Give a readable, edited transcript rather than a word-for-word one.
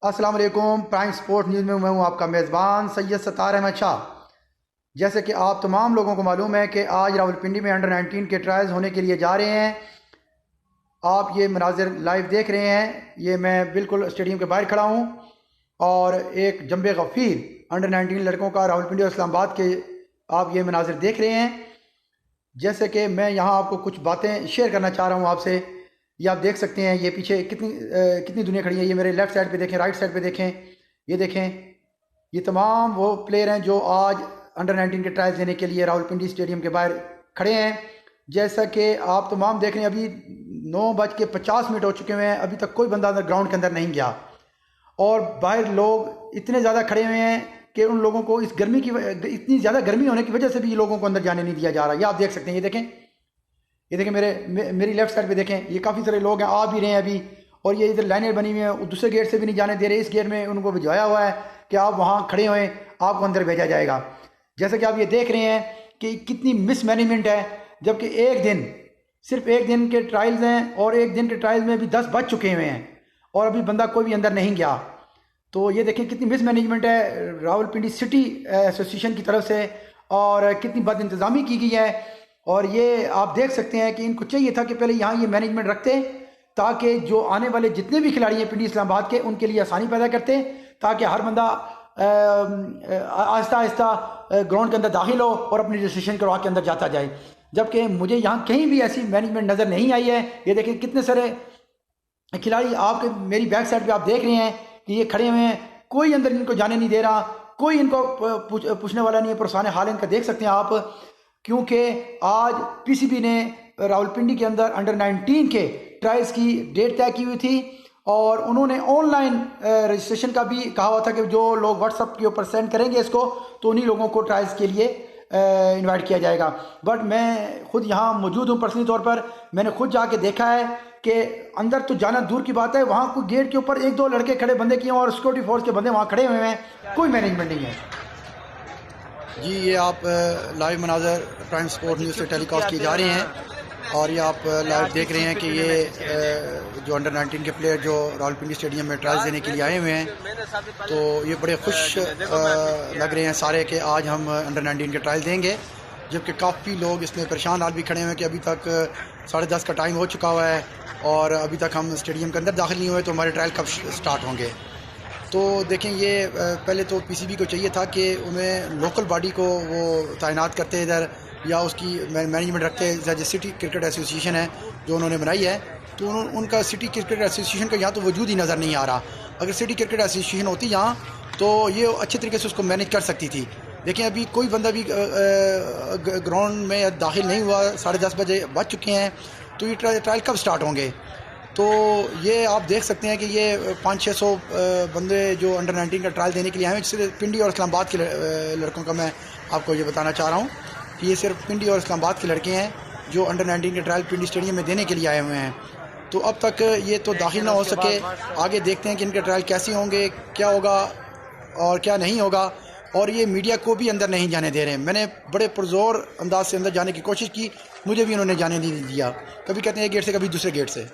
अस्सलाम वालेकुम। Prime sport news में मैं हूं आपका मेज़बान सैयद सत्तार अहमद शाह। जैसे कि आप तमाम लोगों को मालूम है कि आज रावलपिंडी में अंडर 19 के ट्रायल्स होने के लिए जा रहे हैं। आप ये मनाजिर लाइव देख रहे हैं। ये मैं बिल्कुल स्टेडियम के बाहर खड़ा हूं और एक जंबे गफ़ीर अंडर 19 लड़कों का रावलपिंडी और इस्लामाबाद के आप ये मनाजिर देख रहे हैं। जैसे कि मैं यहाँ आपको कुछ बातें शेयर करना चाह रहा हूँ आपसे। ये आप देख सकते हैं, ये पीछे कितनी दुनिया खड़ी है। ये मेरे लेफ़्ट साइड पे देखें, राइट साइड पे देखें, ये देखें, ये तमाम वो प्लेयर हैं जो आज अंडर 19 के ट्रायल्स देने के लिए रावलपिंडी स्टेडियम के बाहर खड़े हैं। जैसा कि आप तमाम देख रहे हैं, अभी 9:50 हो चुके हुए हैं, अभी तक कोई बंदा अंदर ग्राउंड के अंदर नहीं गया और बाहर लोग इतने ज़्यादा खड़े हुए हैं कि उन लोगों को इस गर्मी की इतनी ज़्यादा गर्मी होने की वजह से भी लोगों को अंदर जाने नहीं दिया जा रहा। ये आप देख सकते हैं, ये देखें मेरी लेफ्ट साइड पे देखें, ये काफ़ी सारे लोग हैं, आ भी रहे हैं अभी। और ये इधर लाइनें बनी हुई हैं, दूसरे गेट से भी नहीं जाने दे रहे। इस गेट में उनको भिजवाया हुआ है कि आप वहाँ खड़े हुए, आपको अंदर भेजा जाएगा। जैसे कि आप ये देख रहे हैं कि कितनी मिसमैनेजमेंट है, जबकि सिर्फ एक दिन के ट्रायल्स हैं और एक दिन के ट्रायल्स में भी 10 बज चुके हुए हैं और अभी बंदा कोई भी अंदर नहीं गया। तो ये देखें कितनी मिसमैनेजमेंट है रावलपिंडी सिटी एसोसिएशन की तरफ से और कितनी बद इंतज़ामी की गई है। और ये आप देख सकते हैं कि इनको चाहिए था कि पहले यहाँ ये मैनेजमेंट रखते ताकि जो आने वाले जितने भी खिलाड़ी हैं पिंडी इस्लामाबाद के, उनके लिए आसानी पैदा करते, ताकि हर बंदा आहिस्ता आहिस्ता ग्राउंड के अंदर दाखिल हो और अपनी रजिस्ट्रेशन करवा के अंदर जाता जाए। जबकि मुझे यहाँ कहीं भी ऐसी मैनेजमेंट नज़र नहीं आई है। ये देखें कितने सारे खिलाड़ी आपके मेरी बैक साइड पे आप देख रहे हैं कि ये खड़े हुए हैं, कोई अंदर इनको जाने नहीं दे रहा, कोई इनको पूछने वाला नहीं है। पुरसान हाल इनका देख सकते हैं आप, क्योंकि आज पीसीबी ने रावलपिंडी के अंदर अंडर 19 के ट्रायल्स की डेट तय की हुई थी और उन्होंने ऑनलाइन रजिस्ट्रेशन का भी कहा हुआ था कि जो लोग व्हाट्सएप के ऊपर सेंड करेंगे इसको, तो उन्हीं लोगों को ट्रायल्स के लिए इनवाइट किया जाएगा। बट मैं खुद यहाँ मौजूद हूँ, पर्सनली तौर पर मैंने खुद जाके देखा है कि अंदर तो जाना दूर की बात है, वहाँ कोई गेट के ऊपर 1-2 लड़के खड़े बंदे किए और सिक्योरिटी फोर्स के बंदे वहाँ खड़े हुए हैं, कोई मैनेजमेंट नहीं है। जी, ये आप लाइव मनाज़र प्राइम स्पोर्ट न्यूज़ से टेलीकास्ट किए जा रहे हैं और ये आप लाइव देख रहे हैं कि ये जो अंडर 19 के प्लेयर जो रावलपिंडी स्टेडियम में ट्रायल्स देने के लिए आए हुए हैं, तो ये बड़े खुश लग रहे हैं सारे कि आज हम अंडर 19 के ट्रायल देंगे। जबकि काफ़ी लोग इसमें परेशान हाल भी खड़े हुए हैं कि अभी तक 10:30 का टाइम हो चुका हुआ है और अभी तक हम स्टेडियम के अंदर दाखिल नहीं हुए, तो हमारे ट्रायल कब स्टार्ट होंगे। तो देखें, ये पहले तो पीसीबी को चाहिए था कि उन्हें लोकल बॉडी को वो तैनात करते इधर, या उसकी मैनेजमेंट रखते। जैसे सिटी क्रिकेट एसोसिएशन है जो उन्होंने बनाई है, तो उनका सिटी क्रिकेट एसोसिएशन का यहाँ तो वजूद ही नज़र नहीं आ रहा। अगर सिटी क्रिकेट एसोसिएशन होती यहाँ तो ये अच्छे तरीके से उसको मैनेज कर सकती थी। लेकिन अभी कोई बंदा भी ग्राउंड में दाखिल नहीं हुआ, 10:30 बज चुके हैं, तो ये ट्रायल कब स्टार्ट होंगे। तो ये आप देख सकते हैं कि ये 500-600 बंदे जो अंडर 19 का ट्रायल देने के लिए आए हैं। सिर्फ पिंडी और इस्लामाबाद के लड़कों का मैं आपको ये बताना चाह रहा हूँ कि ये सिर्फ पिंडी और इस्लामाबाद के लड़के हैं जो अंडर 19 के ट्रायल पिंडी स्टेडियम में देने के लिए आए हुए हैं। तो अब तक ये तो दाखिल ना हो सके, आगे देखते हैं कि इनके ट्रायल कैसे होंगे, क्या होगा और क्या नहीं होगा। और ये मीडिया को भी अंदर नहीं जाने दे रहे हैं। मैंने बड़े पुरजोर अंदाज से अंदर जाने की कोशिश की, मुझे भी उन्होंने जाने नहीं दिया। कभी कहते हैं एक गेट से, कभी दूसरे गेट से।